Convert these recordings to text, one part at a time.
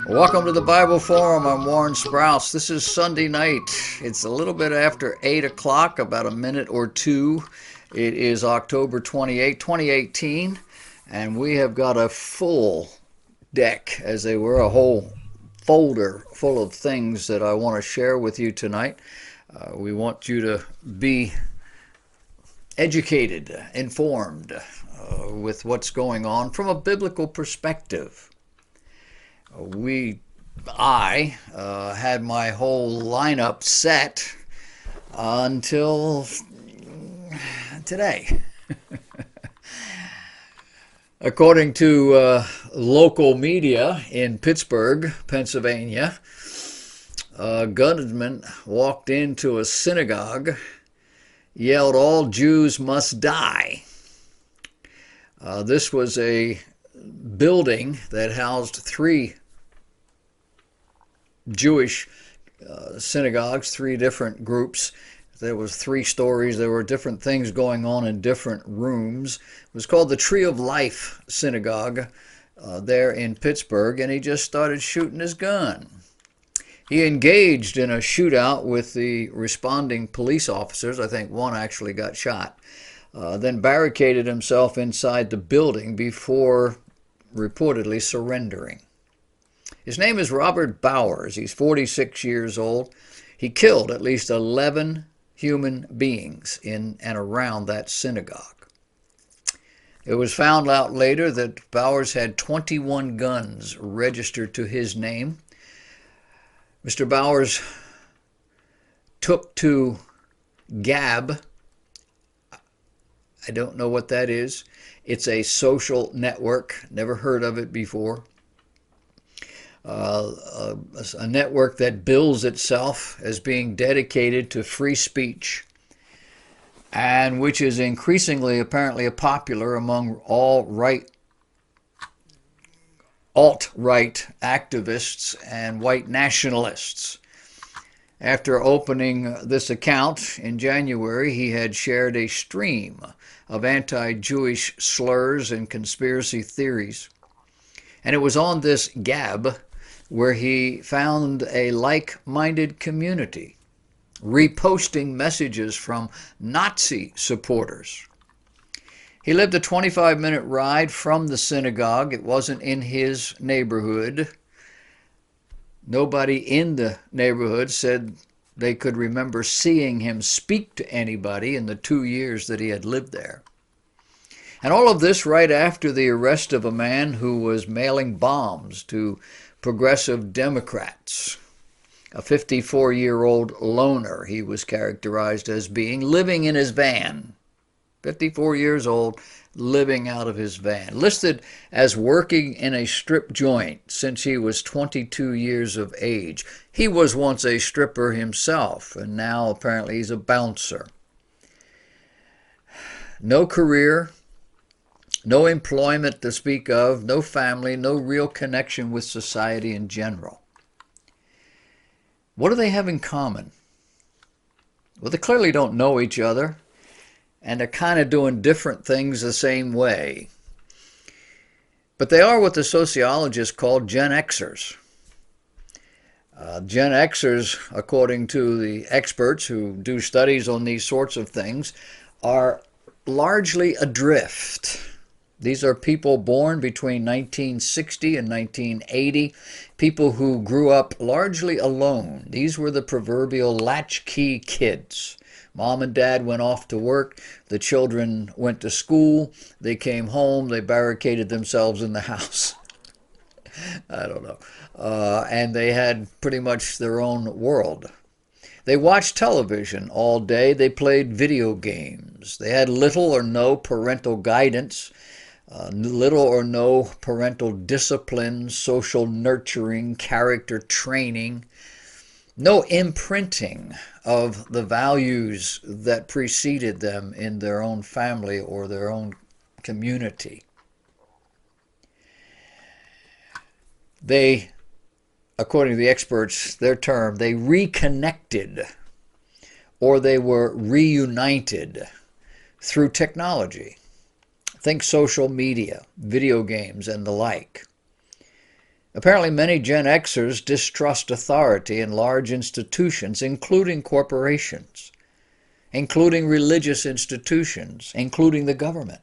Welcome to the Bible Forum. I'm Warren Sprouse. This is Sunday night. It's a little bit after 8 o'clock, about a minute or two. It is October 28, 2018, and we have got a full deck, as they were, a whole folder full of things that I want to share with you tonight. We want you to be educated, informed with what's going on from a biblical perspective. I had my whole lineup set until today. According to local media in Pittsburgh, Pennsylvania, a gunman walked into a synagogue, yelled, "All Jews must die." This was a building that housed three Jewish synagogues, three different groups. There was 3 stories. There were different things going on in different rooms. It was called the Tree of Life Synagogue there in Pittsburgh, and he just started shooting his gun. He engaged in a shootout with the responding police officers. I think one actually got shot. Then barricaded himself inside the building before reportedly surrendering. His name is Robert Bowers. He's 46 years old. He killed at least 11 human beings in and around that synagogue. It was found out later that Bowers had 21 guns registered to his name. Mr. Bowers took to Gab. I don't know what that is. It's a social network. Never heard of it before. A network that bills itself as being dedicated to free speech, and which is increasingly apparently popular among alt-right activists and white nationalists. After opening this account in January, he had shared a stream of anti-Jewish slurs and conspiracy theories. And it was on this Gab where he found a like-minded community, reposting messages from Nazi supporters. He lived a 25-minute ride from the synagogue. It wasn't in his neighborhood. Nobody in the neighborhood said they could remember seeing him speak to anybody in the 2 years that he had lived there. And all of this right after the arrest of a man who was mailing bombs to progressive Democrats. A 54-year-old loner, he was characterized as being, living in his van. 54 years old, living out of his van. Listed as working in a strip joint since he was 22 years of age. He was once a stripper himself, and now apparently he's a bouncer. No career, no employment to speak of, no family, no real connection with society in general. What do they have in common? Well, they clearly don't know each other, and they're kind of doing different things the same way. But they are what the sociologists call Gen Xers. Gen Xers, according to the experts who do studies on these sorts of things, are largely adrift. These are people born between 1960 and 1980, people who grew up largely alone. These were the proverbial latchkey kids. Mom and dad went off to work, the children went to school, they came home, they barricaded themselves in the house. I don't know. And they had pretty much their own world. They watched television all day, they played video games. They had little or no parental guidance. Little or no parental discipline, social nurturing, character training, no imprinting of the values that preceded them in their own family or their own community. They, according to the experts, their term, they reconnected or they were reunited through technology. Think social media, video games, and the like. Apparently, many Gen Xers distrust authority in large institutions, including corporations, including religious institutions, including the government.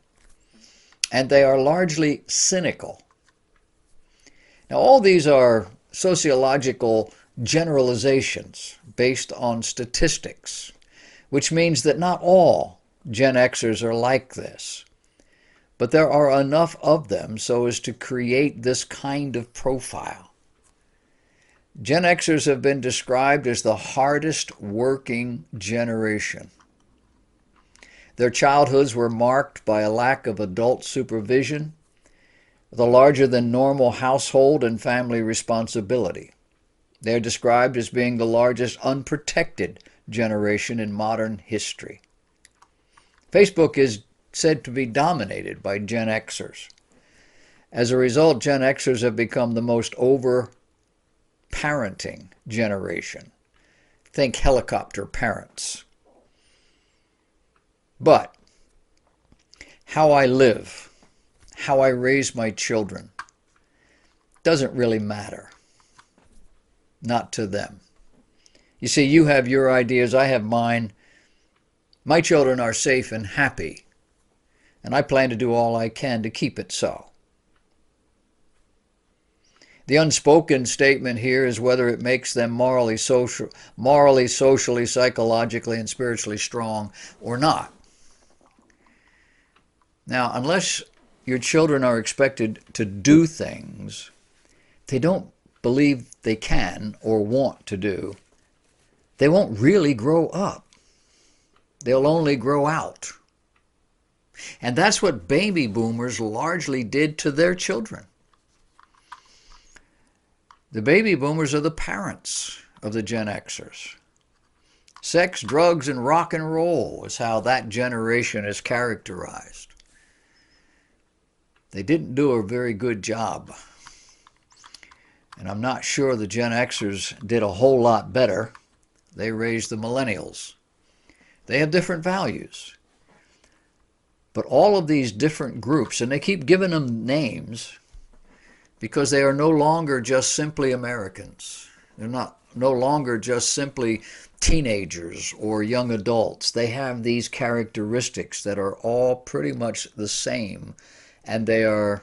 And they are largely cynical. Now, all these are sociological generalizations based on statistics, which means that not all Gen Xers are like this. But there are enough of them so as to create this kind of profile. Gen Xers have been described as the hardest working generation. Their childhoods were marked by a lack of adult supervision, the larger than normal household and family responsibility. They are described as being the largest unprotected generation in modern history. Facebook is said to be dominated by Gen Xers. As a result, Gen Xers have become the most over-parenting generation. Think helicopter parents. But how I live, how I raise my children, doesn't really matter. Not to them. You see, you have your ideas, I have mine. My children are safe and happy, and I plan to do all I can to keep it so. The unspoken statement here is whether it makes them morally, socially, psychologically, and spiritually strong or not. Now, unless your children are expected to do things they don't believe they can or want to do, they won't really grow up. They'll only grow out. And that's what baby boomers largely did to their children. The baby boomers are the parents of the Gen Xers. Sex, drugs, and rock and roll is how that generation is characterized. They didn't do a very good job. And I'm not sure the Gen Xers did a whole lot better. They raised the millennials. They have different values. But all of these different groups, and they keep giving them names because they are no longer just simply Americans. They're no longer just simply teenagers or young adults. They have these characteristics that are all pretty much the same, and they are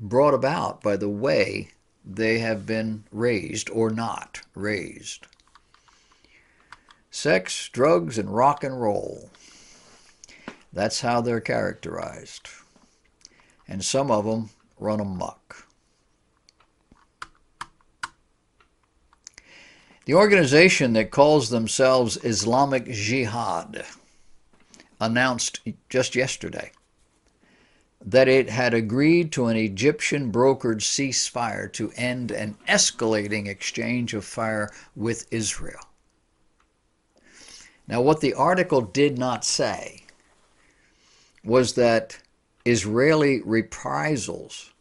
brought about by the way they have been raised or not raised. Sex, drugs, and rock and roll. That's how they're characterized. And some of them run amok. The organization that calls themselves Islamic Jihad announced just yesterday that it had agreed to an Egyptian-brokered ceasefire to end an escalating exchange of fire with Israel. Now, what the article did not say was that Israeli reprisals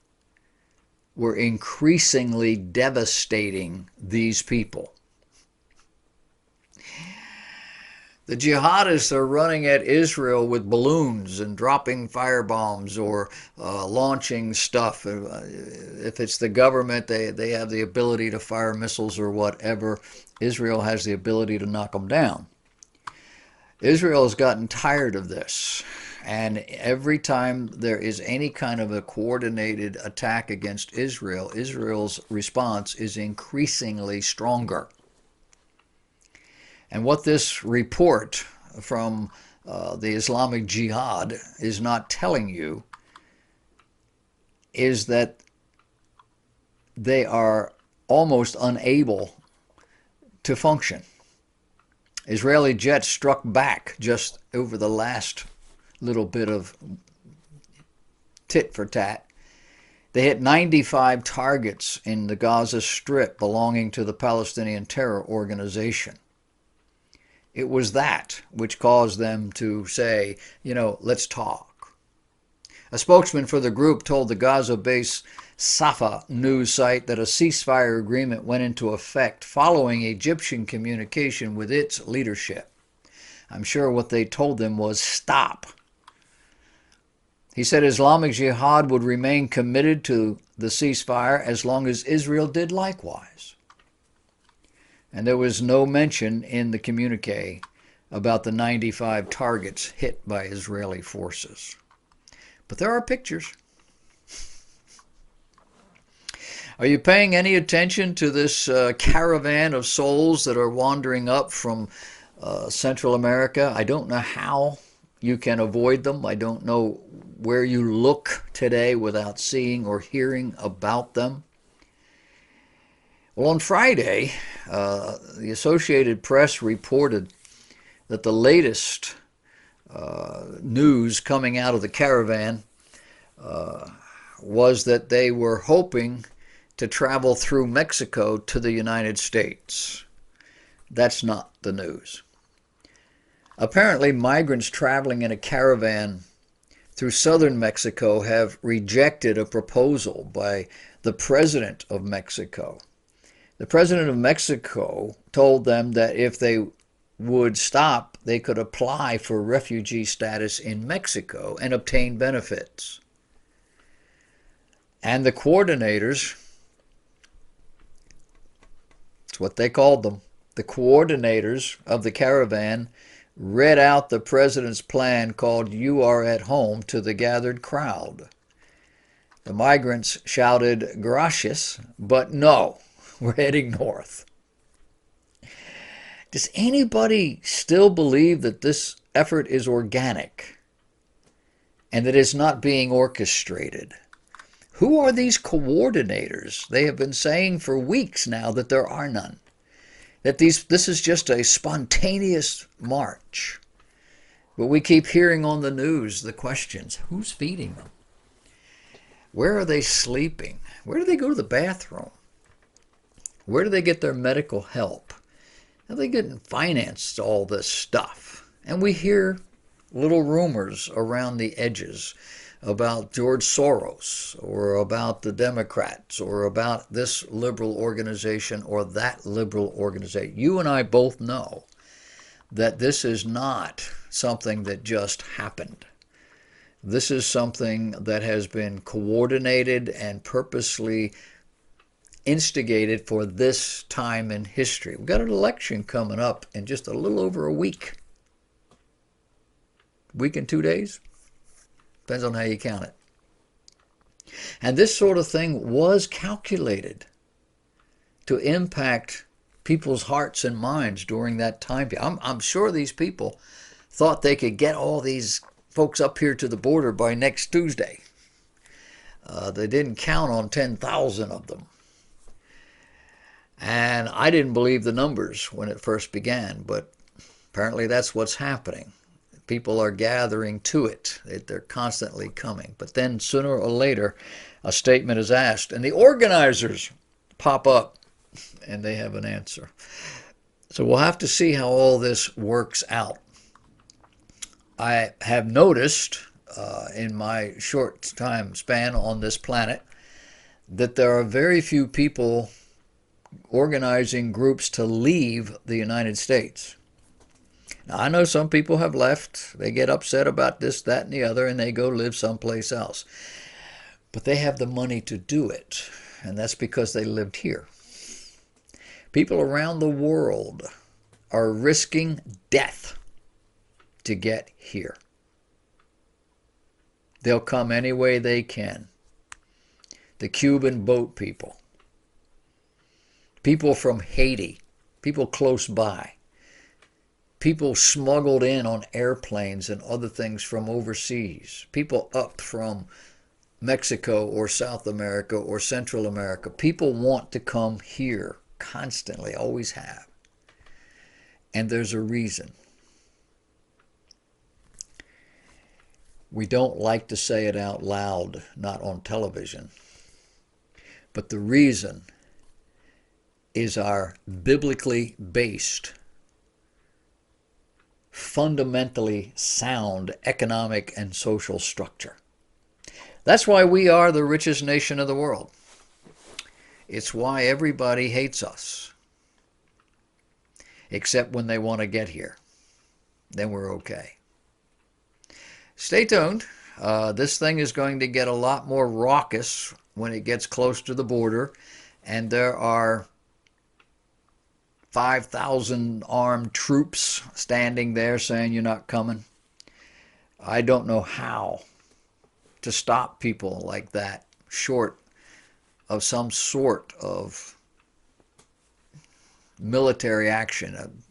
were increasingly devastating these people. The jihadists are running at Israel with balloons and dropping firebombs or launching stuff. If it's the government, they have the ability to fire missiles or whatever. Israel has the ability to knock them down. Israel has gotten tired of this. And every time there is any kind of a coordinated attack against Israel, Israel's response is increasingly stronger. And what this report from the Islamic Jihad is not telling you is that they are almost unable to function. Israeli jets struck back just over the last little bit of tit for tat. They hit 95 targets in the Gaza Strip belonging to the Palestinian Terror Organization. It was that which caused them to say, let's talk. A spokesman for the group told the Gaza-based Safa news site that a ceasefire agreement went into effect following Egyptian communication with its leadership. I'm sure what they told them was stop. He said Islamic Jihad would remain committed to the ceasefire as long as Israel did likewise. And there was no mention in the communique about the 95 targets hit by Israeli forces. But there are pictures. Are you paying any attention to this caravan of souls that are wandering up from Central America? I don't know how you can avoid them. I don't know where you look today without seeing or hearing about them. Well, on Friday, the Associated Press reported that the latest news coming out of the caravan was that they were hoping to travel through Mexico to the United States. That's not the news. Apparently, migrants traveling in a caravan through southern Mexico have rejected a proposal by the president of Mexico. The president of Mexico told them that if they would stop, they could apply for refugee status in Mexico and obtain benefits. And the coordinators, that's what they called them, the coordinators of the caravan read out the president's plan called "You Are at Home" to the gathered crowd. The migrants shouted "Gracias," but no, we're heading north. Does anybody still believe that this effort is organic and that it's not being orchestrated? Who are these coordinators? They have been saying for weeks now that there are none. That this is just a spontaneous march. But we keep hearing on the news the questions. Who's feeding them? Where are they sleeping? Where do they go to the bathroom? Where do they get their medical help? How are they getting financed all this stuff? And we hear little rumors around the edges about George Soros or about the Democrats or about this liberal organization or that liberal organization. You and I both know that this is not something that just happened. This is something that has been coordinated and purposely instigated for this time in history. We've got an election coming up in just a little over a week. Week and 2 days? Depends on how you count it. And this sort of thing was calculated to impact people's hearts and minds during that time period. I'm sure these people thought they could get all these folks up here to the border by next Tuesday. They didn't count on 10,000 of them. And I didn't believe the numbers when it first began, but apparently that's what's happening. People are gathering to it. They're constantly coming. But then sooner or later, a statement is asked, and the organizers pop up, and they have an answer. So we'll have to see how all this works out. I have noticed in my short time span on this planet that there are very few people organizing groups to leave the United States. Now, I know some people have left. They get upset about this, that, and the other, and they go live someplace else. But they have the money to do it, and that's because they lived here. People around the world are risking death to get here. They'll come any way they can. The Cuban boat people, people from Haiti, people close by, people smuggled in on airplanes and other things from overseas, people up from Mexico or South America or Central America. People want to come here constantly, always have. And there's a reason. We don't like to say it out loud, not on television. But the reason is our biblically based, fundamentally sound economic and social structure. That's why we are the richest nation of the world. It's why everybody hates us, except when they want to get here. Then we're okay. Stay tuned. This thing is going to get a lot more raucous when it gets close to the border, and there are 5,000 armed troops standing there saying you're not coming. I don't know how to stop people like that, short of some sort of military action.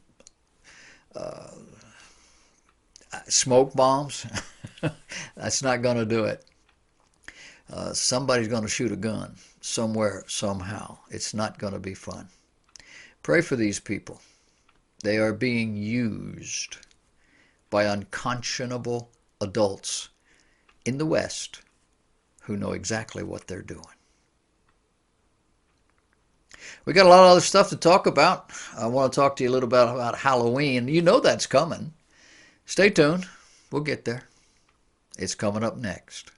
Smoke bombs, that's not going to do it. Somebody's going to shoot a gun somewhere, somehow. It's not going to be fun. Pray for these people. They are being used by unconscionable adults in the West who know exactly what they're doing. We got a lot of other stuff to talk about. I want to talk to you a little bit about Halloween. You know that's coming. Stay tuned. We'll get there. It's coming up next.